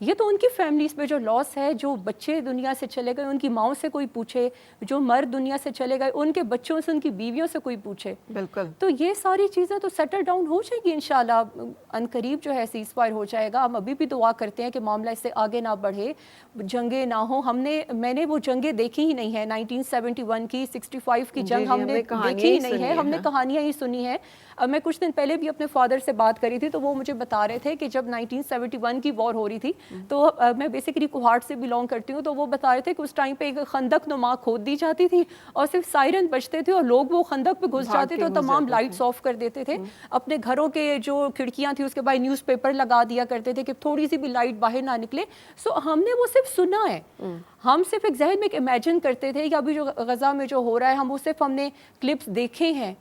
یہ تو ان کی فیملیز پہ جو لاس ہے, جو بچے دنیا سے چلے گئے ان کی ماؤں سے کوئی پوچھے, جو مرد دنیا سے چلے گئے ان کے بچوں سے, ان کی بیویوں سے کوئی پوچھے. بالکل. تو یہ ساری چیزیں تو سیٹل ڈاؤن ہو جائے گی انشاءاللہ, ان قریب جو ہے سیز فائر ہو جائے گا. ہم ابھی بھی دعا کرتے ہیں کہ معاملہ اس سے آگے نہ بڑھے, جنگیں نہ ہوں. میں نے وہ جنگیں دیکھی ہی نہیں ہے, 1971 کی, 65 کی جنگ ہم نے دیکھی ہی نہیں ہے, ہم نے کہانیاں ہی سنی ہیں. میں کچھ دن پہلے بھی اپنے فادر سے بات کری تھی تو وہ مجھے بتا رہے تھے کہ جب 1971 کی وار ہو رہی تھی تو میں بیسیکلی کوہاٹ سے بلونگ کرتی ہوں, تو وہ بتا رہے تھے کہ اس ٹائم پہ ایک خندق نما کھود دی جاتی تھی اور صرف سائرن بجتے تھے اور لوگ وہ خندق پہ گھس جاتے تھے اور تمام لائٹس آف کر دیتے تھے. اپنے گھروں کے جو کھڑکیاں تھیں اس کے بعد نیوز پیپر لگا دیا کرتے تھے کہ تھوڑی سی بھی لائٹ باہر نہ نکلے. سو ہم نے وہ صرف سنا ہے, ہم صرف ایک ذہن میں ایک امیجن کرتے تھے, یا ابھی جو غزہ میں جو ہو رہا ہے ہم وہ صرف ہم نے کلپس دیکھے ہیں,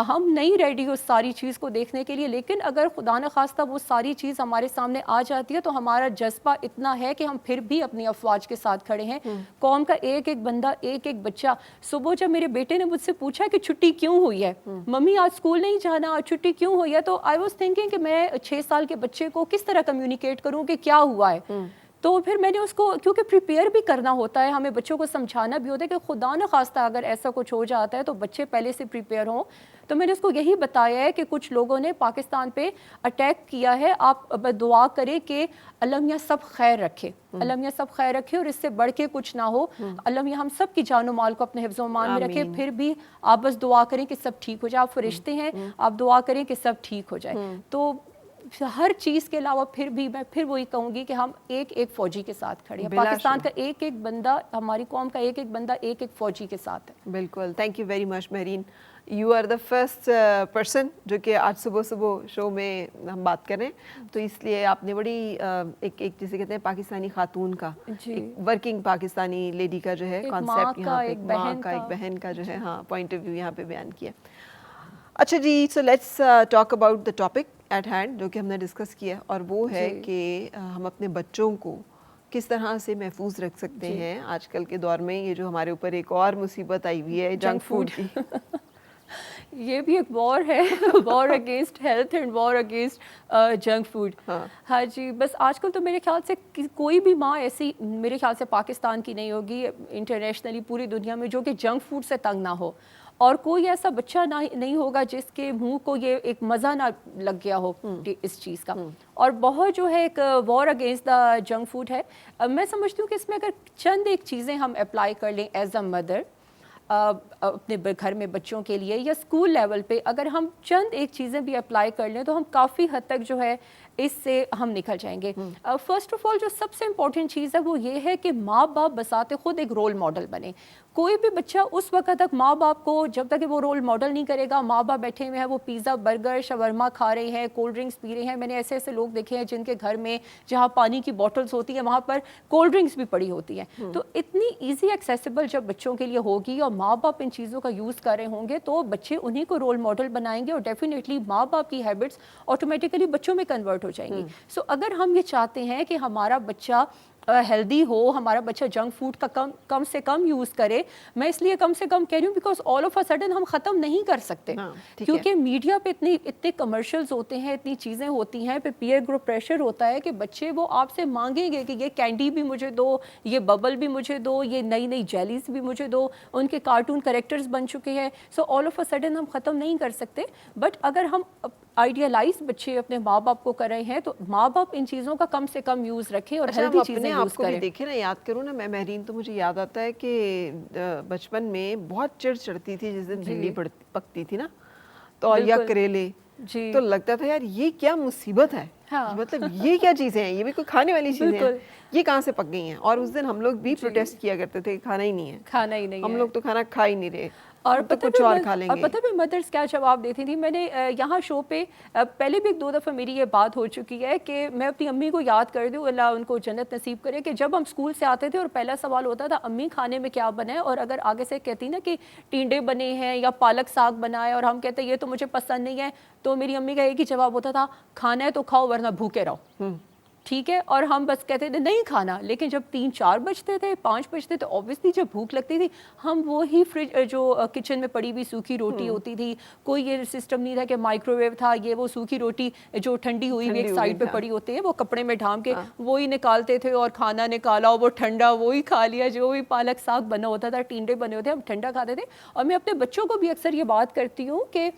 ہم نہیں ریڈی اس ساری چیز کو دیکھنے کے لیے. لیکن اگر خدا نخواستہ وہ ساری چیز ہمارے سامنے آ جاتی ہے تو ہمارا جذبہ اتنا ہے کہ ہم پھر بھی اپنی افواج کے ساتھ کھڑے ہیں. قوم کا ایک ایک بندہ, ایک ایک بچہ. صبح جب میرے بیٹے نے مجھ سے پوچھا کہ چھٹی کیوں ہوئی ہے, ممی آج اسکول نہیں جانا, آج چھٹی کیوں ہوئی ہے, تو آئی واز تھنکنگ کہ میں 6 سال کے بچے کو کس طرح کمیونیکیٹ کروں کہ کیا ہوا ہے. تو پھر میں نے اس کو, کیونکہ پریپیئر بھی کرنا ہوتا ہے, ہمیں بچوں کو سمجھانا بھی ہوتا ہے کہ خدا نہ خواستہ اگر ایسا کچھ ہو جاتا ہے تو بچے پہلے سے پریپیئر ہوں. تو میں نے اس کو یہی بتایا ہے کہ کچھ لوگوں نے پاکستان پہ اٹیک کیا ہے, آپ دعا کریں کہ اللہ میاں سب خیر رکھے, اللہ میاں سب خیر رکھے اور اس سے بڑھ کے کچھ نہ ہو. اللہ میاں ہم سب کی جان و مال کو اپنے حفظ و امان میں رکھے. پھر بھی آپ بس دعا کریں کہ سب ٹھیک ہو جائے. آپ فرشتے ہیں, آپ دعا کریں کہ سب ٹھیک ہو جائے. تو ہر چیز کے علاوہ پھر بھی میں پھر وہی کہوں گی کہ ہم ایک ایک فوجی کے ساتھ کھڑے ہیں. پاکستان کا ایک ایک بندہ, ہماری قوم کا ایک ایک بندہ ایک ایک فوجی کے ساتھ ہے. بالکل. Thank you very much Mehreen. You are the first person جو کہ آج صبح شو میں ہم بات کریں, تو اس لیے آپ نے بڑی ایک جسے کہتے ہیں پاکستانی خاتون کا, ورکنگ پاکستانی لیڈی کا جو ہے کانسیپٹ یہاں پہ, ماں کا, ایک بہن کا جو ہے ہاں پوائنٹ آف ویو یہاں پہ بیان کیا. اچھا جی, so let's talk about the topic at hand جو کہ ہم نے ڈسکس کیا, اور وہ ہے کہ ہم اپنے بچوں کو کس طرح سے محفوظ رکھ سکتے ہیں آج کل کے دور میں. یہ جو ہمارے اوپر ایک اور مصیبت آئی ہوئی ہے جنک فوڈ کی, یہ بھی ایک وار ہے, war against health and war against junk food. ہاں جی, بس آج کل تو میرے خیال سے کوئی بھی ماں ایسی میرے خیال سے پاکستان کی نہیں ہوگی, انٹرنیشنلی پوری دنیا میں, جو کہ جنک فوڈ سے تنگ نہ ہو. اور کوئی ایسا بچہ نہیں ہوگا جس کے منہ کو یہ ایک مزہ نہ لگ گیا ہو اس چیز کا. اور بہت جو ہے ایک war against the junk food ہے. میں سمجھتی ہوں کہ اس میں اگر چند ایک چیزیں ہم اپلائی کر لیں ایز اے مدر اپنے گھر میں بچوں کے لیے, یا اسکول لیول پہ اگر ہم چند ایک چیزیں بھی اپلائی کر لیں تو ہم کافی حد تک جو ہے اس سے ہم نکل جائیں گے. فرسٹ آف آل جو سب سے امپورٹنٹ چیز ہے وہ یہ ہے کہ ماں باپ بذات خود ایک رول ماڈل بنے. کوئی بھی بچہ اس وقت تک ماں باپ کو جب تک کہ وہ رول ماڈل نہیں کرے گا, ماں باپ بیٹھے ہوئے ہیں وہ پیزا برگر شاورما کھا رہے ہیں, کولڈ ڈرنکس پی رہے ہیں. میں نے ایسے ایسے لوگ دیکھے ہیں جن کے گھر میں جہاں پانی کی بوٹلز ہوتی ہیں وہاں پر کولڈ ڈرنکس بھی پڑی ہوتی ہیں. تو اتنی ایزی ایکسیسیبل جب بچوں کے لیے ہوگی اور ماں باپ ان چیزوں کا یوز کر رہے ہوں گے تو بچے انہیں کو رول ماڈل بنائیں گے, اور ڈیفینیٹلی ماں باپ کی ہیبٹس آٹومیٹیکلی بچوں میں کنورٹ ہو جائیں گی. سو اگر ہم یہ چاہتے ہیں کہ ہمارا بچہ ہیلدی ہو, ہمارا بچہ جنک فوڈ کا کم سے کم یوز کرے, میں اس لیے کم سے کم کہہ رہی ہوں because all of a sudden ہم ختم نہیں کر سکتے, کیونکہ میڈیا پہ اتنے کمرشلز ہوتے ہیں, اتنی چیزیں ہوتی ہیں, پہ پیئر گروپ پریشر ہوتا ہے کہ بچے وہ آپ سے مانگیں گے کہ یہ کینڈی بھی مجھے دو, یہ ببل بھی مجھے دو, یہ نئی نئی جیلیز بھی مجھے دو. ان کے کارٹون کریکٹرز بن چکے ہیں. سو آل آف اے سڈن ہم ختم نہیں کر سکتے, بٹ اگر ہم آئیڈیالائز بچے اپنے ماں باپ کو کر رہے ہیں تو ماں باپ ان چیزوں کا کم سے کم یوز رکھیں اور ہیلدی چیزیں یوز کریں. دیکھیں نا, یاد کروں نا میں مہرین, تو مجھے یاد آتا ہے کہ بچپن میں بہت چڑ چڑھتی تھی جس دن بھنڈی پکتی تھی نا, تو یا کریلے, تو لگتا تھا یار یہ کیا مصیبت ہے, مطلب یہ کیا چیزیں ہیں, یہ بھی کوئی کھانے والی چیزیں ہیں, یہ کہاں سے پک گئی ہیں. اور اس دن ہم لوگ بھی پروٹیسٹ کیا کرتے تھے کہ کھانا ہی نہیں ہے, ہم لوگ تو کھانا کھا ہی نہیں رہے, اور کچھ اور کھا لیں گے. پتہ بھی مدرس کیا جواب دیتی تھی. میں نے یہاں شو پہ پہلے بھی 2 دفعہ میری یہ بات ہو چکی ہے کہ میں اپنی امی کو یاد کر دوں, اللہ ان کو جنت نصیب کرے, کہ جب ہم اسکول سے آتے تھے اور پہلا سوال ہوتا تھا امی کھانے میں کیا بنا ہے, اور اگر آگے سے کہتی نا کہ ٹینڈے بنے ہیں یا پالک ساگ بنا ہے اور ہم کہتے ہیں یہ تو مجھے پسند نہیں ہے, تو میری امی کا ایک ہی جواب ہوتا تھا, کھانا ہے تو کھاؤ ورنہ بھوکے رہو. ٹھیک ہے, اور ہم بس کہتے تھے نہیں کھانا, لیکن جب 3-4 بجتے تھے 5 بجتے تو اوبویسلی جب بھوک لگتی تھی ہم وہی فریج جو کچن میں پڑی ہوئی سوکھی روٹی ہوتی تھی, کوئی یہ سسٹم نہیں تھا کہ مائکرو ویو تھا, یہ وہ سوکھی روٹی جو ٹھنڈی ہوئی ایک سائڈ پہ پڑی ہوتی ہے وہ کپڑے میں ڈھانپ کے وہی نکالتے تھے, اور کھانا نکالا وہ ٹھنڈا وہی کھا لیا, جو بھی پالک ساگ بنا ہوتا تھا, ٹینڈے بنے ہوتے ہم ٹھنڈا کھاتے تھے. اور میں اپنے بچوں کو بھی اکثر یہ بات کرتی ہوں کہ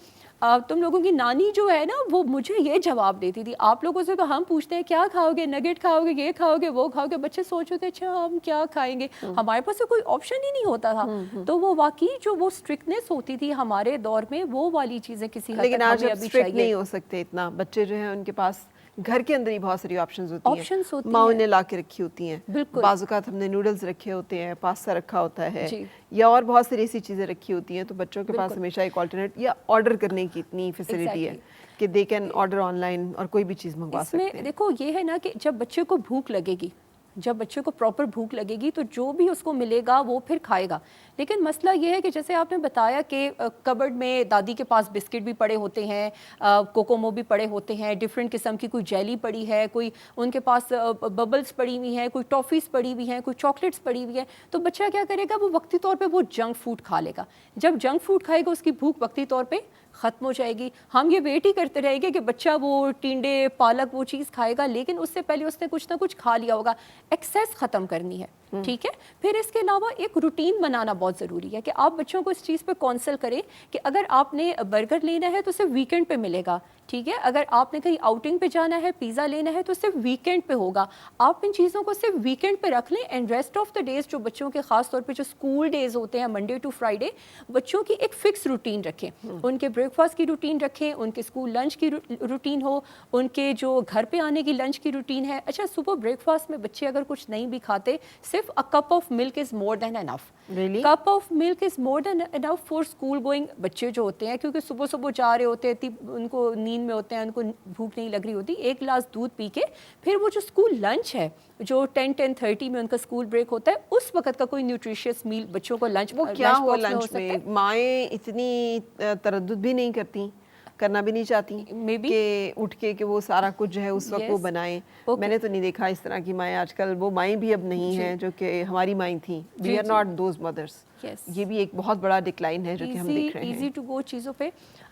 تم لوگوں کی نانی جو ہے نا وہ مجھے یہ جواب دیتی تھی, آپ لوگوں سے تو ہم پوچھتے ہیں کیا کھاؤ گے, نگیٹ کھاؤ گے, یہ کھاؤ گے, وہ کھاؤ گے, بچے سوچ رہے تھے اچھا ہم کیا کھائیں گے, ہمارے پاس تو کوئی آپشن ہی نہیں ہوتا تھا. تو وہ واقعی جو وہ اسٹرکٹنیس ہوتی تھی ہمارے دور میں, وہ والی چیزیں کسی حد تک ہمیں ابھی چاہیے. نہیں ہو سکتے اتنا, بچے جو ہیں ان کے پاس گھر کے اندر ہی بہت ساری آپشنز ہوتی ہیں, ماں نے لا کے رکھی ہوتی ہیں, بعض اوقات ہم نے نوڈلز رکھے ہوتے ہیں, پاستا رکھا ہوتا ہے, یا اور بہت ساری ایسی چیزیں رکھی ہوتی ہیں, تو بچوں کے پاس ہمیشہ ایک آلٹرنیٹ یا آرڈر کرنے کی اتنی فیسلٹی ہے کہ they can order on line اور کوئی بھی چیز منگوا سکتے ہیں. اس میں دیکھو یہ ہے نا کہ جب بچے کو بھوک لگے گی, جب بچے کو پراپر بھوک لگے گی تو جو بھی اس کو ملے گا وہ پھر کھائے گا. لیکن مسئلہ یہ ہے کہ جیسے آپ نے بتایا کہ کبرڈ میں دادی کے پاس بسکٹ بھی پڑے ہوتے ہیں, کوکومو بھی پڑے ہوتے ہیں, ڈفرینٹ قسم کی کوئی جیلی پڑی ہے, کوئی ان کے پاس ببلز پڑی ہوئی ہیں, کوئی ٹافیز پڑی ہوئی ہیں, کوئی چاکلیٹس پڑی ہوئی ہیں, تو بچہ کیا کرے گا, وہ وقتی طور پہ وہ جنک فوڈ کھا لے گا. جب جنک فوڈ کھائے گا اس کی بھوک وقتی طور پہ ختم ہو جائے گی. ہم یہ ویٹ ہی کرتے رہیں گے کہ بچہ وہ ٹینڈے پالک وہ چیز کھائے گا, لیکن اس سے پہلے اس نے کچھ نہ کچھ کھا لیا ہوگا. ایکسیس ختم کرنی ہے, ٹھیک ہے. پھر اس کے علاوہ ایک روٹین بنانا بہت ضروری ہے کہ آپ بچوں کو اس چیز پہ کونسل کریں کہ اگر آپ نے برگر لینا ہے تو صرف ویکینڈ پہ ملے گا, ٹھیک ہے. اگر آپ نے کہیں آؤٹنگ پہ جانا ہے, پیزا لینا ہے تو صرف ویکینڈ پہ ہوگا. آپ ان چیزوں کو صرف ویکینڈ پہ رکھ لیں, and rest of the days جو بچوں کے خاص طور پہ جو اسکول ڈیز ہوتے ہیں منڈے ٹو فرائیڈے, بچوں کی ایک فکس روٹین رکھیں. ان کے بریک فاسٹ کی روٹین رکھیں, ان کے اسکول لنچ کی روٹین ہو, ان کے جو گھر پہ آنے کی لنچ کی روٹین ہے. اچھا صبح بریک فاسٹ میں بچے اگر کچھ نہیں بھی کھاتے, صرف a cup of milk is more than enough. cup of milk is more than enough for school going بچے جو ہوتے ہیں, کیونکہ صبح صبح جا رہے ہوتے ہیں, ان کو نیند میں ہوتے ہیں, ان کو بھوک نہیں لگ رہی ہوتی, ایک گلاس دودھ پی کے پھر وہ جو اسکول لنچ ہے جو 10-10:30 میں ان کا اسکول بریک ہوتا ہے, اس وقت کا کوئی نیوٹریشیس میل بچوں کو لنچ وہ کیا ہو لنچ میں. مائیں اتنی تردد بھی نہیں کرتی, کرنا بھی نہیں چاہتی کہ اٹھ کے کہ وہ سارا کچھ جو ہے اس وقت وہ بنائیں. میں نے تو نہیں دیکھا اس طرح کی مائیں آج کل, وہ مائیں بھی اب نہیں ہیں جو کہ ہماری مائیں تھیں. وی آر ناٹ دوز مدرس. یہ بھی ایک بہت بڑا ڈکلائن ہے جو کہ ہم دیکھ رہے ہیں. ایزی ٹو گو چیزوں پہ.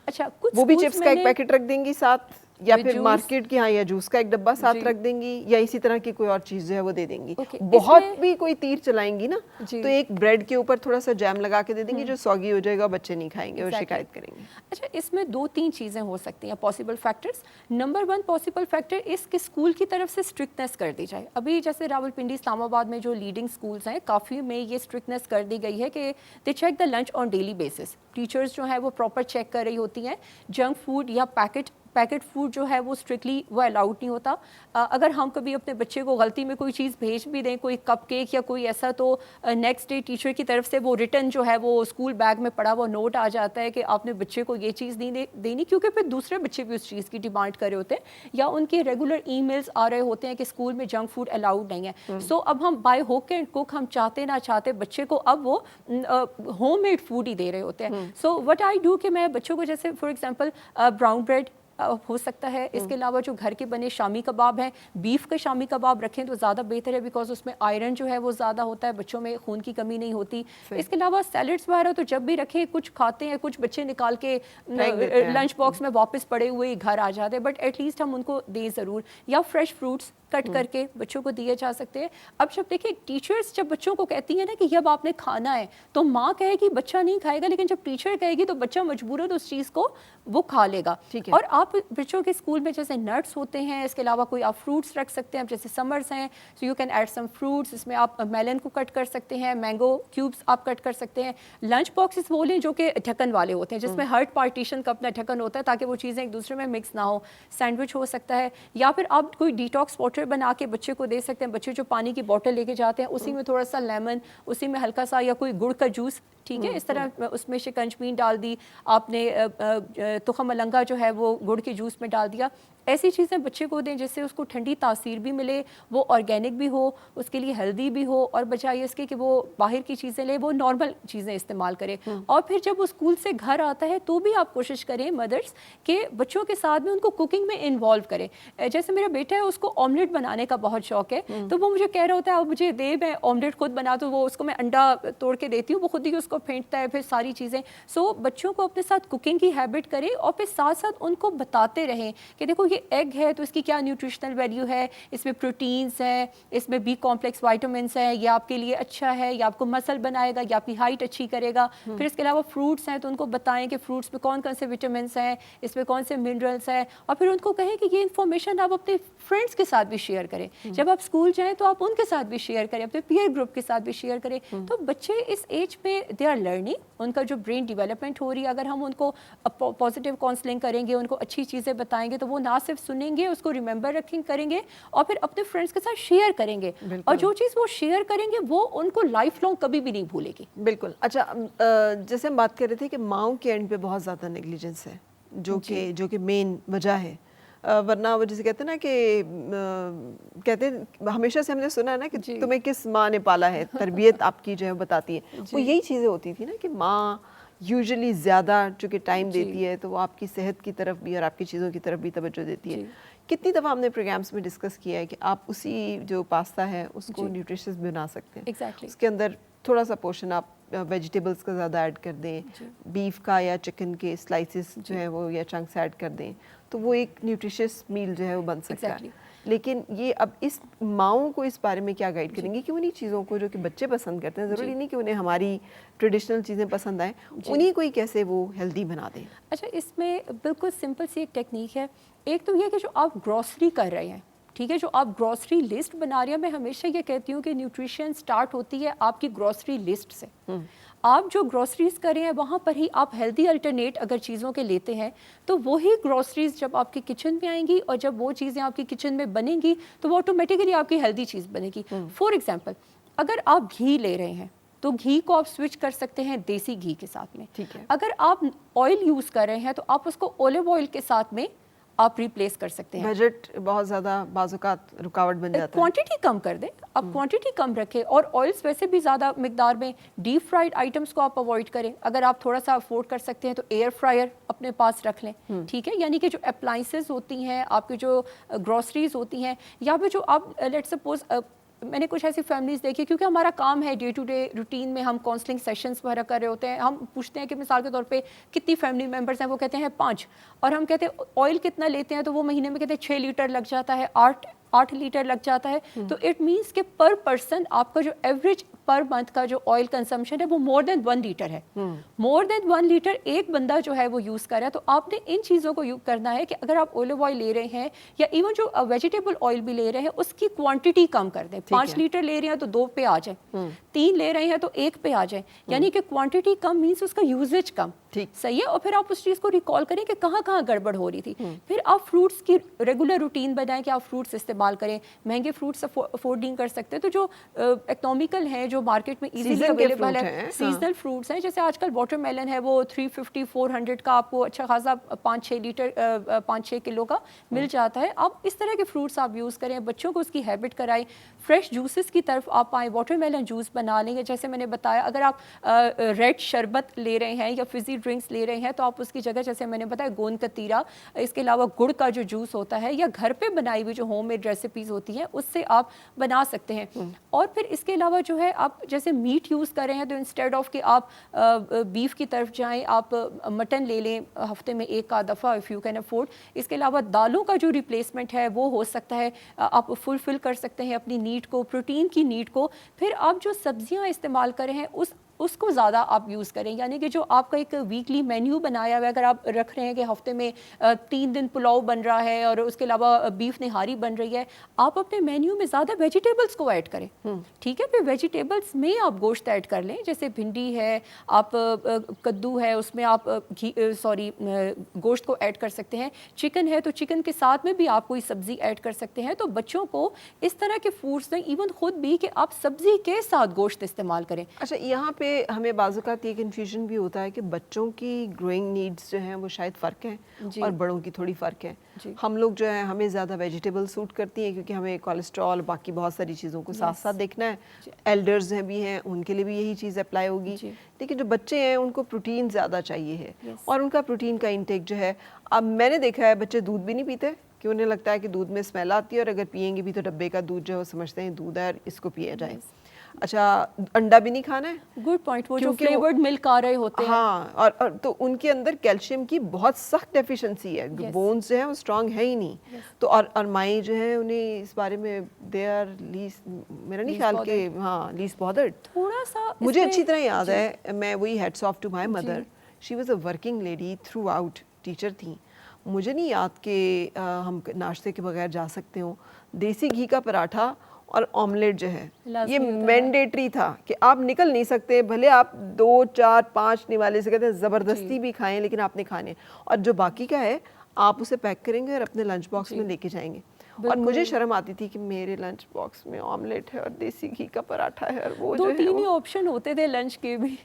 اچھا کچھ وہ بھی چپس کا ایک پیکٹ رکھ دیں گی ساتھ, یا پھر مارکیٹ کے ہاں یا جوس کا ایک ڈبہ ساتھ رکھ دیں گی, یا اسی طرح کی کوئی اور چیز جو ہے وہ دے دیں گی. بہت بھی کوئی تیر چلائیں گی نا تو ایک بریڈ کے اوپر تھوڑا سا جیم لگا کے دے دیں گی جو سوگی ہو جائے گا, بچے نہیں کھائیں گے اور شکایت کریں گے. اچھا اس میں 2-3 چیزیں ہو سکتی ہیں possible factors. Number 1 possible factor اس کے اسکول کی طرف سے اسٹرکٹنیس کر دی جائے. ابھی جیسے راولپنڈی, اسلام آباد میں جو لیڈنگ اسکولس ہیں کافی میں یہ اسٹرکٹنیس کر دی گئی ہے کہ they check the lunch on daily basis. Teachers جو ہیں وہ پراپر چیک کر رہی ہوتی ہیں. جنک فوڈ یا پیکٹ فوڈ جو ہے وہ اسٹرکٹلی وہ الاؤڈ نہیں ہوتا. اگر ہم کبھی اپنے بچے کو غلطی میں کوئی چیز بھیج بھی دیں, کوئی کپ کیک یا کوئی ایسا, تو نیکسٹ ڈے ٹیچر کی طرف سے وہ ریٹن جو ہے وہ اسکول بیگ میں پڑا وہ نوٹ آ جاتا ہے کہ آپ نے بچے کو یہ چیز نہیں دینی, کیونکہ پھر دوسرے بچے بھی اس چیز کی ڈیمانڈ کر رہے ہوتے ہیں, یا ان کے ریگولر ای میلز آ رہے ہوتے ہیں کہ اسکول میں جنک فوڈ الاؤڈ نہیں ہے. سو اب ہم بائی ہوک اینڈ کوک ہم چاہتے نہ چاہتے بچے کو اب وہ ہوم میڈ فوڈ ہی دے رہے ہوتے ہیں. سو وٹ آئی ڈو کہ میں بچوں کو جیسے فار ایگزامپل براؤن بریڈ ہو سکتا ہے, اس کے علاوہ جو گھر کے بنے شامی کباب ہیں, بیف کا شامی کباب رکھیں تو زیادہ بہتر ہے, بیکاز اس میں آئرن جو ہے وہ زیادہ ہوتا ہے, بچوں میں خون کی کمی نہیں ہوتی. اس کے علاوہ سیلڈس وغیرہ تو جب بھی رکھیں, کچھ کھاتے ہیں, کچھ بچے نکال کے لنچ باکس میں واپس پڑے ہوئے گھر آ جاتے ہیں, بٹ ایٹ لیسٹ ہم ان کو دیں ضرور. یا فریش فروٹس کٹ کر کے بچوں کو دیے جا سکتے ہیں. اب جب دیکھیں ٹیچرز جب بچوں کو کہتی ہیں نا کہ اب آپ نے کھانا ہے, تو ماں کہے گی بچہ نہیں کھائے گا, لیکن جب ٹیچر کہے گی تو بچہ مجبوراً اس چیز کو وہ کھا لے گا. اور آپ بچوں کے اسکول میں جیسے نٹس ہوتے ہیں, اس کے علاوہ کوئی آپ فروٹس رکھ سکتے ہیں. اب جیسے سمرس ہیں so you can add some fruits, اس میں آپ میلن کو کٹ کر سکتے ہیں, مینگو کیوبس آپ کٹ کر سکتے ہیں. لنچ باکسز وہ لیں جو کہ ڈھکن والے ہوتے ہیں, جس میں ہر پارٹیشن کا اپنا ڈھکن ہوتا ہے تاکہ وہ چیزیں ایک دوسرے میں مکس نہ ہو. سینڈوچ ہو سکتا ہے, یا پھر آپ کوئی ڈیٹاکس واٹر بنا کے بچے کو دے سکتے ہیں. بچے جو پانی کی بوٹل لے کے جاتے ہیں اسی میں تھوڑا سا لیمن, اسی میں ہلکا سا یا کوئی گڑ کا جوس, ٹھیک ہے, اس طرح اس میں شکنجبین ڈال دی آپ نے, تخم ملنگا جو ہے وہ گڑ کے جوس میں ڈال دیا, ایسی چیزیں بچے کو دیں جس سے اس کو ٹھنڈی تاثیر بھی ملے, وہ آرگینک بھی ہو, اس کے لیے ہیلدی بھی ہو, اور بجائے اس کے کہ وہ باہر کی چیزیں لے وہ نارمل چیزیں استعمال کرے. اور پھر جب وہ اسکول سے گھر آتا ہے تو بھی آپ کوشش کریں مدرس کہ بچوں کے ساتھ میں ان کو کوکنگ میں انوالو کریں. جیسے میرا بیٹا ہے اس کو آملیٹ بنانے کا بہت شوق ہے, تو وہ مجھے کہہ رہا ہوتا ہے اب مجھے دے, میں آملیٹ خود بنا, تو وہ اس کو میں انڈا توڑ کے دیتی ہوں, وہ خود ہی اس کو پھینٹتا ہے, پھر ساری چیزیں. سو بچوں کو اپنے ساتھ کوکنگ کی ہیبٹ کریں, اور پھر ساتھ ساتھ ان کو بتاتے رہیں کہ دیکھو یہ ایگ ہے تو اس کی کیا نیوٹریشنل ویلیو ہے, اس میں پروٹینز ہیں, اس میں بی کمپلیکس وائٹامنس ہیں, یہ آپ کے لیے اچھا ہے, یہ آپ کو مسل بنائے گا, یہ آپ کی ہائٹ اچھی کرے گا. پھر اس کے علاوہ فروٹس ہیں تو ان کو بتائیں کہ فروٹس میں کون کون سے وٹامنس ہیں, اس میں کون سے منرلس ہیں, اور پھر ان کو کہیں کہ یہ انفارمیشن آپ اپنے فرینڈس کے ساتھ بھی شیئر کریں. جب آپ اسکول جائیں تو آپ ان کے ساتھ بھی شیئر کریں, اپنے پیئر گروپ کے ساتھ بھی شیئر کریں. تو بچے اس ایج میں دے آر لرننگ, ان کا جو برین ڈیولپمنٹ ہو رہی ہے, اگر ہم ان کو پازیٹیو کاؤنسلنگ کریں گے, ان کو اچھی چیزیں بتائیں گے, تو وہ نہ صرف سنیں گے, اس کو ریممبر رکھیں کریں گے, اور پھر اپنے فرینڈس کے ساتھ شیئر کریں گے. اور جو چیز وہ شیئر کریں گے وہ ان کو لائف لانگ کبھی بھی نہیں بھولے گی. بالکل. اچھا, جیسے ہم بات کر رہے تھے کہ ماؤں کے اینڈ پہ بہت زیادہ نیگلیجنس ہے, جو کہ مین وجہ ہے. ورنہ وہ جسے کہتے ہیں نا کہ کہتے ہیں ہمیشہ سے ہم نے سنا ہے نا کہ تمہیں کس ماں نے پالا ہے, تربیت آپ کی جو ہے بتاتی ہے. وہ یہی چیزیں ہوتی تھی نا کہ ماں یوزلی زیادہ چونکہ ٹائم دیتی ہے تو وہ آپ کی صحت کی طرف بھی اور آپ کی چیزوں کی طرف بھی توجہ دیتی ہے. کتنی دفعہ ہم نے پروگرامس میں ڈسکس کیا ہے کہ آپ اسی جو پاستا ہے اس کو نیوٹریشس بنا سکتے ہیں. اس کے اندر تھوڑا سا پورشن آپ ویجیٹیبلس کا زیادہ ایڈ کر دیں, بیف کا یا چکن کے سلائسز جو ہیں وہ یا چنکس ایڈ کر دیں, تو وہ ایک نیوٹریشس میل جو ہے وہ بن سکتا ہے. لیکن یہ اب اس ماؤں کو اس بارے میں کیا گائیڈ کریں گے کہ انہی چیزوں کو جو کہ بچے پسند کرتے ہیں, ضروری نہیں کہ انہیں ہماری ٹریڈیشنل چیزیں پسند آئیں, انہیں کوئی کیسے وہ ہیلدی بنا دیں. اچھا, اس میں بالکل سمپل سی ایک ٹیکنیک ہے. ایک تو یہ کہ جو آپ گروسری کر رہے ہیں, ٹھیک ہے, جو آپ گروسری لسٹ بنا رہے ہیں, میں ہمیشہ یہ کہتی ہوں کہ نیوٹریشن سٹارٹ ہوتی ہے آپ کی گروسری لسٹ سے. آپ جو گروسریز کریں ہیں وہاں پر ہی آپ ہیلدی الٹرنیٹ اگر چیزوں کے لیتے ہیں تو وہی گروسریز جب آپ کی کچن میں آئیں گی اور جب وہ چیزیں آپ کی کچن میں بنیں گی تو وہ آٹومیٹکلی آپ کی ہیلدی چیز بنے گی. فار ایگزامپل, اگر آپ گھی لے رہے ہیں تو گھی کو آپ سوئچ کر سکتے ہیں دیسی گھی کے ساتھ میں. اگر آپ آئل یوز کر رہے ہیں تو آپ اس کو اولیو آئل کے ساتھ میں آپ ریپلیس کر سکتے ہیں. بجٹ بہت زیادہ بعض اوقات رکاوٹ بن جاتا ہے. کوانٹٹی کم کر دیں, آپ کوانٹٹی کم رکھیں, اور آئلس ویسے بھی زیادہ مقدار میں, ڈیپ فرائیڈ آئٹمس کو آپ اوائڈ کریں. اگر آپ تھوڑا سا افورڈ کر سکتے ہیں تو ایئر فرائر اپنے پاس رکھ لیں, ٹھیک ہے. یعنی کہ جو اپلائنسز ہوتی ہیں, آپ کی جو گروسریز ہوتی ہیں, یا پھر جو آپ لیٹ سپوز, میں نے کچھ ایسی فیملیز دیکھی, کیونکہ ہمارا کام ہے ڈے ٹو ڈے روٹین میں ہم کاؤنسلنگ سیشنز وغیرہ کر رہے ہوتے ہیں, ہم پوچھتے ہیں کہ مثال کے طور پہ کتنی فیملی ممبرز ہیں, وہ کہتے ہیں 5, اور ہم کہتے ہیں آئل کتنا لیتے ہیں, تو وہ مہینے میں کہتے ہیں 6 لیٹر لگ جاتا ہے, 8 لیٹر لگ جاتا ہے. تو اٹ مینس کہ پر پرسن آپ کا جو ایوریج پر منتھ کا جو آئل کنزمپشن ہے وہ مور دین 1 لیٹر ہے. مور دین 1 لیٹر ایک بندہ جو ہے وہ یوز کر رہا ہے. تو آپ نے ان چیزوں کو یوز کرنا ہے کہ اگر آپ اولیو آئل لے رہے ہیں یا ایون جو ویجیٹیبل آئل بھی لے رہے ہیں اس کی کوانٹٹی کم کر دیں. 5 لیٹر لے رہے ہیں تو 2 پہ آ جائیں, 3 لے رہے ہیں تو 1 پہ آ جائیں. یعنی کہ کوانٹٹی کم مینس اس کا یوزیج کم, صحیح ہے. اور پھر آپ اس چیز کو ریکال کریں کہ کہاں کہاں گڑبڑ ہو رہی تھی. پھر آپ فروٹس کی ریگولر روٹین بنائیں کہ آپ فروٹس استعمال کریں. مہنگے فروٹس افورڈ نہیں کر سکتے تو جو اکنامیکل ہیں, جو مارکیٹ میں ایزیلی اویلیبل ہے, سیزنل فروٹس ہیں. جیسے آج کل واٹر میلن ہے وہ 350-400 کا آپ کو اچھا خاصا 5-6 کلو کا مل جاتا ہے. آپ اس طرح کے فروٹس آپ یوز کریں, بچوں کو اس کی ہیبٹ کرائیں. فریش جوسز کی طرف آپ آئیں, واٹر میلن جوس بنا لیں. جیسے میں نے بتایا, اگر آپ ریڈ شربت لے رہے ہیں یا فزی ڈرنکس لے رہے ہیں تو آپ اس کی جگہ, جیسے میں نے بتایا, گوند کتیرا, اس کے علاوہ گڑ کا جو جوس ہوتا ہے یا گھر پہ بنائی ہوئی جو ہوم میڈ ریسیپیز ہوتی ہیں اس سے آپ بنا سکتے ہیں. اور پھر اس کے علاوہ جو ہے آپ جیسے میٹ یوز کر رہے ہیں تو انسٹیڈ آف کہ آپ بیف کی طرف جائیں, آپ مٹن لے لیں ہفتے میں 1 دفعہ اف یو کین افورڈ. اس کے علاوہ دالوں کا جو ریپلیسمنٹ ہے وہ ہو سکتا ہے, آپ فلفل کر سکتے ہیں اپنی نیڈ کو, پروٹین کی نیڈ کو. پھر آپ جو سبزیاں استعمال کر رہے ہیں اس کو زیادہ آپ یوز کریں. یعنی کہ جو آپ کا ایک ویکلی مینیو بنایا ہوا ہے, اگر آپ رکھ رہے ہیں کہ ہفتے میں 3 دن پلاؤ بن رہا ہے اور اس کے علاوہ بیف نہاری بن رہی ہے, آپ اپنے مینیو میں زیادہ ویجیٹیبلس کو ایڈ کریں, ٹھیک ہے. پھر ویجیٹیبلس میں آپ گوشت ایڈ کر لیں, جیسے بھنڈی ہے, آپ کدو ہے, اس میں آپ گوشت کو ایڈ کر سکتے ہیں. چکن ہے تو چکن کے ساتھ میں بھی آپ کوئی سبزی ایڈ کر سکتے ہیں. تو بچوں کو اس طرح کے فوڈس دیں, ایون خود بھی, کہ آپ سبزی کے ساتھ گوشت استعمال کریں. اچھا, یہاں پہ ہمیں بعض اوقات یہ کنفیوژن بھی ہوتا ہے کہ بچوں کی گروئنگ نیڈس جو ہیں وہ شاید فرق ہیں اور بڑوں کی تھوڑی فرق ہے. ہم لوگ جو ہے ہمیں زیادہ ویجیٹیبل سوٹ کرتی ہیں کیونکہ ہمیں کولیسٹرول باقی بہت ساری چیزوں کو ساتھ ساتھ دیکھنا ہے. ایلڈرز ہیں بھی ہیں, ان کے لیے بھی یہی چیز اپلائی ہوگی. لیکن جو بچے ہیں ان کو پروٹین زیادہ چاہیے ہے اور ان کا پروٹین کا انٹیک جو ہے, اب میں نے دیکھا ہے بچے دودھ بھی نہیں پیتے کہ انہیں لگتا ہے کہ دودھ میں اسمیل آتی ہے, اور اگر پئیں گے بھی تو ڈبے کا دودھ جو ہے وہ سمجھتے ہیں دودھ ہے اور اس کو پیا جائے. اچھا, انڈا بھی نہیں کھانا ہے. گڈ پوائنٹ, وہ جو فلیورڈ ملک آ رہے ہوتے ہیں. ہاں, اور تو ان کے اندر کیلشیم کی بہت سخت ڈیفیشنسی ہے, بونز جو ہیں وہ اسٹرانگ ہے ہی نہیں. تو اور مائیں جو ہیں انہیں اس بارے میں دے آر لیس, میرا نہیں خیال کہ ہاں لیس بادرڈ. تھوڑا سا مجھے اچھی طرح یاد ہے, میں وہی hats off to my mother, she was a working lady throughout, teacher تھیں. مجھے نہیں یاد کہ ہم ناشتے کے بغیر جا سکتے ہوں. دیسی گھی کا پراٹھا اور آملیٹ جو ہے یہ مینڈیٹری تھا کہ آپ نکل نہیں سکتے, بھلے آپ 2 4 5 نوالے سے کہتے ہیں زبردستی بھی کھائیں لیکن آپ نے کھانے, اور جو باقی کا ہے آپ اسے پیک کریں گے اور اپنے لنچ باکس میں لے کے جائیں گے. اور مجھے شرم آتی تھی کہ میرے لنچ باکس میں آملیٹ ہے اور دیسی گھی کا پراٹھا ہے, اور وہ 2-3 ہی آپشن ہوتے تھے لنچ کے بھی.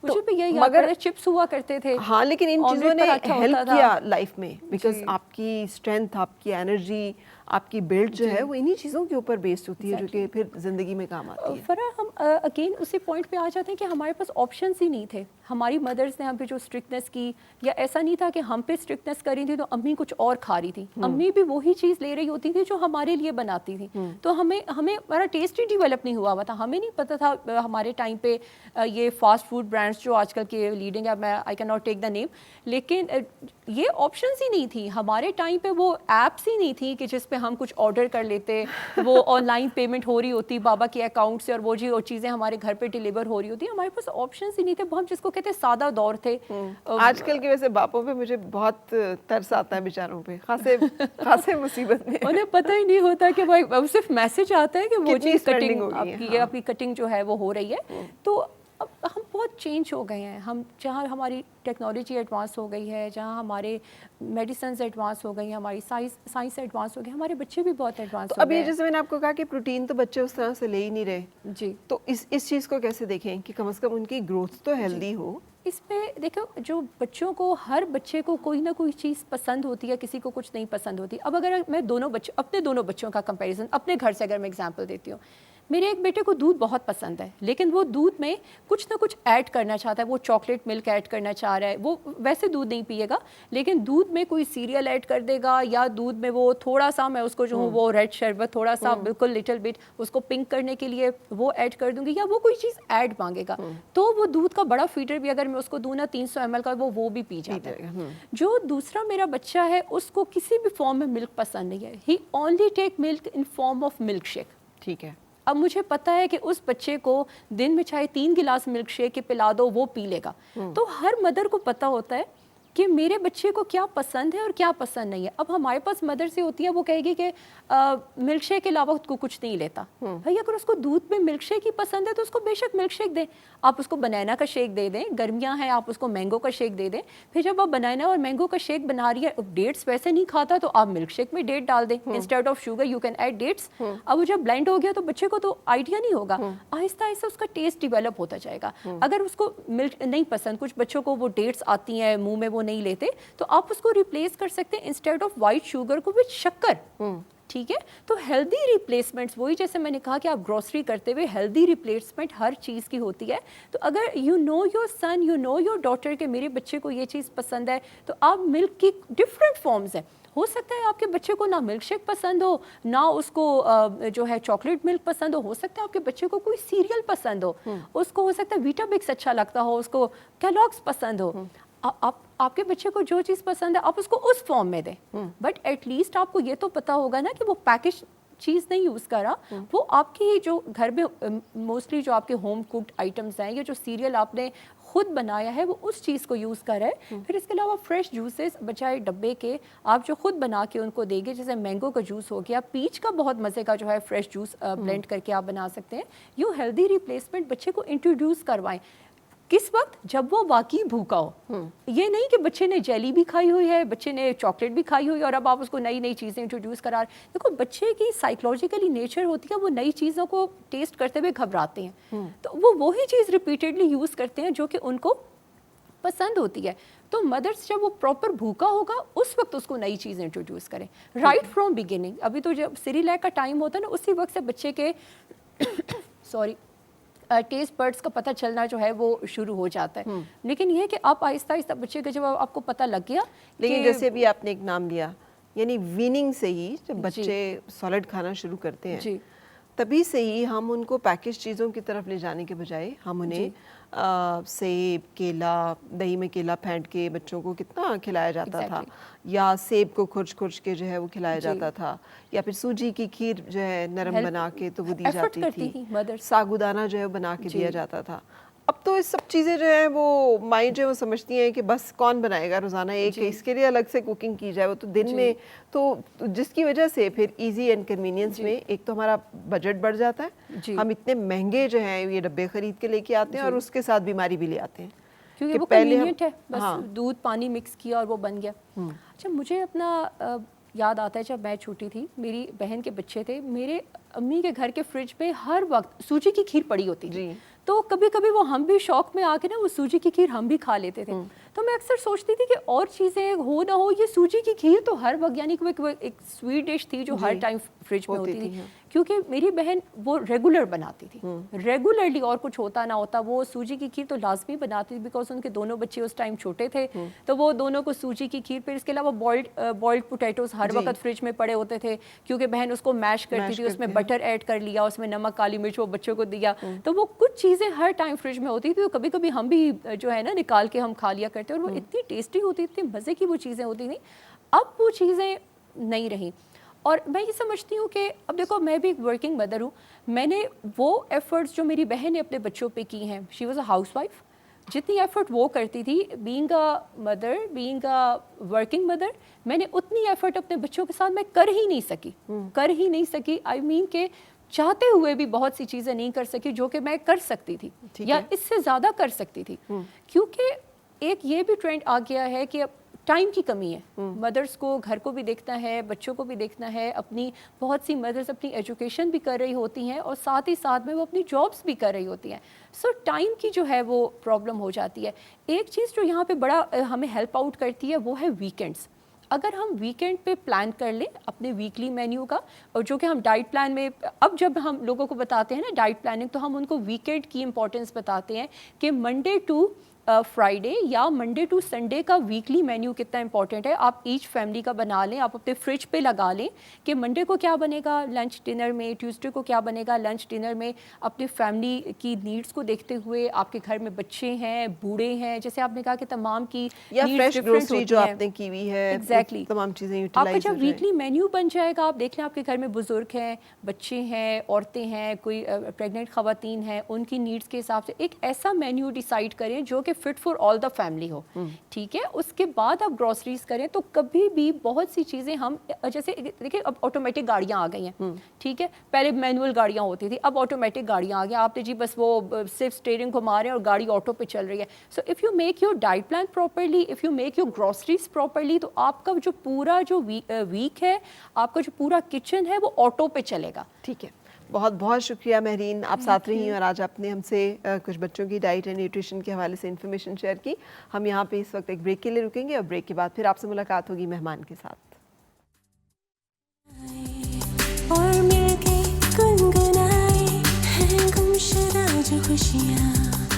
مجھے بھی یہی یاد ہے, چپس ہوا کرتے تھے. ہاں, لیکن ان چیزوں نے ہیلپ کیا لائف میں, بیکاز آپ کی اسٹرینتھ, آپ کی انرجی, آپ کی بلڈ جو ہے وہ انہی چیزوں کے اوپر بیسڈ ہوتی ہے جو کہ پھر زندگی میں کام آتی ہے. فرح, ہم اگین اسی پوائنٹ پہ آ جاتے ہیں کہ ہمارے پاس آپشنس ہی نہیں تھے. ہماری مدرس نے ہم پہ جو اسٹرکٹنیس کی, یا ایسا نہیں تھا کہ ہم پہ اسٹرکٹنیس کر رہی تھی تو امی کچھ اور کھا رہی تھی. امی بھی وہی چیز لے رہی ہوتی تھی جو ہمارے لیے بناتی تھی. تو ہمیں ہمارا ٹیسٹ ہی ڈیولپ نہیں ہوا تھا. ہمیں نہیں پتہ تھا ہمارے ٹائم پہ یہ فاسٹ فوڈ برانڈس جو آج کل کے لیڈنگ ہے, میں آئی کین ناٹ ٹیک دا نیم, لیکن یہ آپشنس ہی نہیں تھی. ہمارے ٹائم پہ وہ ایپس ہی نہیں تھی کہ جس پہ ہم کچھ آرڈر کر لیتے, وہ آن لائن پیمنٹ ہو رہی ہوتی بابا کے اکاؤنٹ سے, اور وہ اور چیزیں ہمارے گھر پہ ڈیلیور ہو رہی ہوتی. ہمارے پاس آپشنس ہی نہیں تھے. ہم جس کو کہتے ہیں سادہ دور تھے. آج کل کے ویسے باپوں پہ مجھے بہت ترس آتا ہے بیچاروں پہ, خاصے مصیبت میں. انہیں پتہ ہی نہیں ہوتا کہ وہ صرف میسج آتا ہے کہ وہ چیز کٹنگ آپ کی کٹنگ جو ہے وہ ہو رہی ہے. تو اب ہم بہت چینج ہو گئے ہیں. ہم جہاں ہماری ٹیکنالوجی ایڈوانس ہو گئی ہے, جہاں ہمارے میڈیسنز ایڈوانس ہو گئی ہیں, ہماری سائنس ایڈوانس ہو گئی, ہمارے بچے بھی بہت ایڈوانس ہو گئے. ابھی جیسے میں نے آپ کو کہا کہ پروٹین تو بچے اس طرح سے لے ہی نہیں رہے, جی, تو اس چیز کو کیسے دیکھیں کہ کم از کم ان کی گروتھ تو ہیلدی ہو. اس پہ دیکھو, جو بچوں کو, ہر بچے کو کوئی نہ کوئی چیز پسند ہوتی ہے, کسی کو کچھ نہیں پسند ہوتی. اب اگر میں اپنے دونوں بچوں کا کمپیریزن اپنے گھر سے اگر میں ایگزامپل دیتی ہوں, میرے ایک بیٹے کو دودھ بہت پسند ہے, لیکن وہ دودھ میں کچھ نہ کچھ ایڈ کرنا چاہتا ہے. وہ چاکلیٹ ملک ایڈ کرنا چاہ رہا ہے. وہ ویسے دودھ نہیں پیے گا, لیکن دودھ میں کوئی سیریل ایڈ کر دے گا, یا دودھ میں وہ تھوڑا سا, میں اس کو جو ہوں وہ ریڈ شربت تھوڑا سا بالکل لٹل بٹ اس کو پنک کرنے کے لیے وہ ایڈ کر دوں گی, یا وہ کوئی چیز ایڈ مانگے گا. تو وہ دودھ کا بڑا فیڈر بھی اگر میں اس کو دوں نا 300 ml کا, وہ بھی پی جاتا ہے. جو دوسرا میرا بچہ ہے, اس کو کسی بھی فارم میں ملک پسند نہیں ہے. He only take milk in form of milkshake. ٹھیک ہے. اب مجھے پتا ہے کہ اس بچے کو دن میں چاہے 3 گلاس ملک شیک کے پلا دو, وہ پی لے گا. تو ہر مدر کو پتا ہوتا ہے کہ میرے بچے کو کیا پسند ہے اور کیا پسند نہیں ہے. اب ہمارے پاس مدر سے ہوتی ہے, وہ کہے گی کہ ملک شیک کے علاوہ اس کو کچھ نہیں لیتا. بھائی اگر اس کو دودھ میں ملک شیک ہی پسند ہے تو اس کو بے شک ملک شیک دیں. آپ اس کو بنانا کا شیک دے دیں, گرمیاں ہیں آپ اس کو مینگو کا شیک دے دیں. پھر جب آپ بنانا اور مینگو کا شیک بنا رہی ہے, ڈیٹس ویسے نہیں کھاتا تو آپ ملک شیک میں ڈیٹ ڈال دیں, instead of sugar you can add dates. اب وہ جب بلینڈ ہو گیا تو بچے کو تو آئیڈیا نہیں ہوگا, آہستہ آہستہ اس کا ٹیسٹ ڈیولپ ہوتا جائے گا. اگر اس کو ملک نہیں پسند, کچھ بچوں کو وہ ڈیٹس آتی ہیں منہ میں وہ نہیں لیتے, تو آپ اس کو ریپلیس کر سکتے ہیں انسٹیڈ آف وائٹ شوگر کو وتھ شکر. ٹھیک ہے. تو ہیلدی ریپلیسمنٹس, وہی جیسے میں نے کہا کہ آپ گروسری کرتے ہوئے ہیلدی ریپلیسمنٹ ہر چیز کی ہوتی ہے. تو اگر you know your son, you know your daughter کہ میرے بچے کو یہ چیز پسند ہے, تو آپ ملک کی ڈفرینٹ فارمز ہیں. ہو سکتا ہے آپ کے بچے کو نہ ملک شیک پسند ہو, نہ اس کو جو ہے چاکلیٹ ملک پسند ہو سکتا ہے آپ کے بچے کو کوئی سیریل پسند ہو, اس کو ہو سکتا ہے ویٹا بکس اچھا لگتا ہو, اس کو کیلوگس پسند ہو. آپ کے بچے کو جو چیز پسند ہے آپ اس کو اس فارم میں دیں, بٹ ایٹ لیسٹ آپ کو یہ تو پتا ہوگا نا کہ وہ پیکج چیز نہیں یوز کرا, وہ آپ کی جو گھر میں موسٹلی جو آپ کے ہوم کوکڈ آئٹمس ہیں, یا جو سیریل آپ نے خود بنایا ہے, وہ اس چیز کو یوز کر رہا ہے. پھر اس کے علاوہ فریش جوسز بجائے ڈبے کے آپ جو خود بنا کے ان کو دیں گے, جیسے مینگو کا جوس ہو گیا, پیچ کا بہت مزے کا جو ہے فریش جوس بلینڈ کر کے آپ بنا سکتے ہیں. یو ہیلدی ریپلیسمنٹ بچے کو انٹروڈیوس کروائیں. کس وقت؟ جب وہ واقعی بھوکا ہو. یہ نہیں کہ بچے نے جیلی بھی کھائی ہوئی ہے, بچے نے چاکلیٹ بھی کھائی ہوئی ہے اور اب آپ اس کو نئی نئی چیزیں انٹروڈیوس کرا رہے ہیں. دیکھو بچے کی سائیکولوجیکلی نیچر ہوتی ہے, وہ نئی چیزوں کو ٹیسٹ کرتے ہوئے گھبراتے ہیں, تو وہ وہی چیز ریپیٹیڈلی یوز کرتے ہیں جو کہ ان کو پسند ہوتی ہے. تو مدرس جب وہ پراپر بھوکا ہوگا اس وقت اس کو نئی چیز انٹروڈیوس کریں, رائٹ فرام بگننگ. ابھی تو جب سیریلیک کا ٹائم ہوتا ہے نا, اسی وقت سے بچے کے ٹیسٹ برڈس کا پتہ چلنا جو ہے وہ شروع ہو جاتا ہے. لیکن یہ کہ آپ آہستہ آہستہ بچے کا جب آپ کو پتہ لگ گیا. لیکن جیسے بھی آپ نے ایک نام لیا, یعنی ویننگ سے ہی جب بچے سالڈ کھانا شروع کرتے ہیں تبھی سے ہی ہم ان کو پیکج چیزوں کی طرف لے جانے کے بجائے ہم انہیں سیب, کیلا, دہی میں کیلا پھینٹ کے بچوں کو کتنا کھلایا جاتا تھا, یا سیب کو کھرچ کھرچ کے جو ہے وہ کھلایا جاتا تھا, یا پھر سوجی کی کھیر جو ہے نرم بنا کے تو وہ دی جاتی تھی, ساگودانہ جو ہے بنا کے دیا جاتا تھا. اب تو یہ سب چیزیں جو ہیں وہ مائیں جو ہے وہ سمجھتی ہیں کہ بس کون بنائے گا روزانہ ایک, اس کے لیے الگ سے کوکنگ کی جائے, وہ تو دن میں, تو جس کی وجہ سے پھر ایزی اینڈ کنوینئنس میں ایک تو ہمارا بجٹ بڑھ جاتا ہے, ہم اتنے مہنگے جو ہیں یہ ڈبے خرید کے لے کے آتے ہیں اور اس کے ساتھ بیماری بھی لے آتے ہیں کیونکہ وہ کنوینئنٹ ہے, بس دودھ پانی مکس کیا اور وہ بن گیا. اچھا مجھے اپنا یاد آتا ہے جب میں چھوٹی تھی, میری بہن کے بچے تھے, میرے امی کے گھر کے فریج میں ہر وقت سوجی کی کھیر پڑی ہوتی تھی, تو کبھی کبھی وہ ہم بھی شوق میں آ کے نا وہ سوجی کی کھیر ہم بھی کھا لیتے تھے. تو میں اکثر سوچتی تھی کہ اور چیزیں ہو نہ ہو, یہ سوجی کی کھیر تو ہر وقت, یعنی کہ ایک سویٹ ڈش تھی جو ہر ٹائم فریج میں ہوتی تھی, کیونکہ میری بہن وہ ریگولر بناتی تھی, ریگولرلی, اور کچھ ہوتا نہ ہوتا وہ سوجی کی کھیر تو لازمی بناتی تھی, بیکاز ان کے دونوں بچے اس ٹائم چھوٹے تھے, تو وہ دونوں کو سوجی کی کھیر. پھر اس کے علاوہ بوائلڈ پوٹیٹوز ہر وقت فریج میں پڑے ہوتے تھے, کیونکہ بہن اس کو میش کرتی تھی, اس میں بٹر ایڈ کر لیا, اس میں نمک, کالی مرچ وہ بچوں کو دیا, تو وہ کچھ چیزیں ہر ٹائم فریج میں ہوتی تھی. تو کبھی کبھی ہم بھی جو ہے نا نکال کے ہم کھا لیا کرتے, اور وہ اتنی ٹیسٹی ہوتی, اتنی مزے کی وہ چیزیں ہوتی تھیں. اب وہ چیزیں نہیں رہیں. اور میں یہ سمجھتی ہوں کہ اب دیکھو میں بھی ایک ورکنگ مدر ہوں, میں نے وہ ایفرٹس جو میری بہن نے اپنے بچوں پہ کی ہیں, شی واز اے ہاؤس وائف, جتنی ایفرٹ وہ کرتی تھی بینگ اے ورکنگ مدر, میں نے اتنی ایفرٹ اپنے بچوں کے ساتھ میں کر ہی نہیں سکی. آئی مین کہ چاہتے ہوئے بھی بہت سی چیزیں نہیں کر سکی جو کہ میں کر سکتی تھی, یا اس سے زیادہ کر سکتی تھی, کیونکہ ایک یہ بھی ٹرینڈ آ گیا ہے کہ ٹائم کی کمی ہے. مدرس کو گھر کو بھی دیکھنا ہے, بچوں کو بھی دیکھنا ہے, اپنی بہت سی مدرس اپنی ایجوکیشن بھی کر رہی ہوتی ہیں, اور ساتھ ہی ساتھ میں وہ اپنی جابس بھی کر رہی ہوتی ہیں. سو ٹائم کی جو ہے وہ پرابلم ہو جاتی ہے. ایک چیز جو یہاں پہ بڑا ہمیں ہیلپ آؤٹ کرتی ہے وہ ہے ویکینڈس. اگر ہم ویکینڈ پہ پلان کر لیں اپنے ویکلی مینیو کا, اور جو کہ ہم ڈائٹ پلان میں, اب جب ہم لوگوں کو بتاتے ہیں نا ڈائٹ پلاننگ, تو ہم ان کو ویکینڈ کی امپورٹنس بتاتے ہیں کہ منڈے ٹو فرائیڈے یا منڈے ٹو سنڈے کا ویکلی مینیو کتنا امپورٹنٹ ہے. آپ ایچ فیملی کا بنا لیں, آپ اپنے فریج پہ لگا لیں کہ منڈے کو کیا بنے گا لنچ ڈنر میں, ٹیوزڈے کو کیا بنے گا لنچ ڈنر میں, اپنے فیملی کی نیڈس کو دیکھتے ہوئے. آپ کے گھر میں بچے ہیں, بوڑھے ہیں, جیسے آپ نے کہا کہ تمام کی فریش گروسری جو آپ نے کی ہوئی ہے, ایگزیکٹلی تمام چیزیں آپ کا جب ویکلی مینیو بن جائے گا, آپ دیکھ لیں آپ کے گھر میں بزرگ ہیں, بچے ہیں, عورتیں ہیں, کوئی پریگننٹ خواتین ہیں, ان کی نیڈس کے حساب سے ایک ایسا مینیو ڈیسائیڈ کریں جو کہ fit for all the family ہو. ٹھیک ہے, اس کے بعد آپ گروسریز کریں. تو کبھی بھی بہت سی چیزیں ہم, جیسے دیکھیں اب آٹومیٹک گاڑیاں آ گئی ہیں, ٹھیک ہے, پہلے مینول گاڑیاں ہوتی تھی, اب آٹومیٹک گاڑیاں آ گئی. آپ نے جی بس وہ صرف اسٹیئرنگ کو مارے اور گاڑی آٹو پہ چل رہی ہے. So if you make your diet plan properly, if you make your groceries properly, تو آپ کا جو پورا جو ویک ہے, آپ کا جو پورا کچن ہے وہ آٹو پہ چلے گا. ٹھیک ہے, بہت بہت شکریہ مہرین, آپ ساتھ رہی اور آج آپ نے ہم سے کچھ بچوں کی ڈائٹ اینڈ نیوٹریشن کے حوالے سے انفارمیشن شیئر کی. ہم یہاں پہ اس وقت ایک بریک کے لیے رکیں گے, اور بریک کے بعد پھر آپ سے ملاقات ہوگی مہمان کے ساتھ. اور مل کے گنگنائے ہیں گمشدہ جو خوشیاں.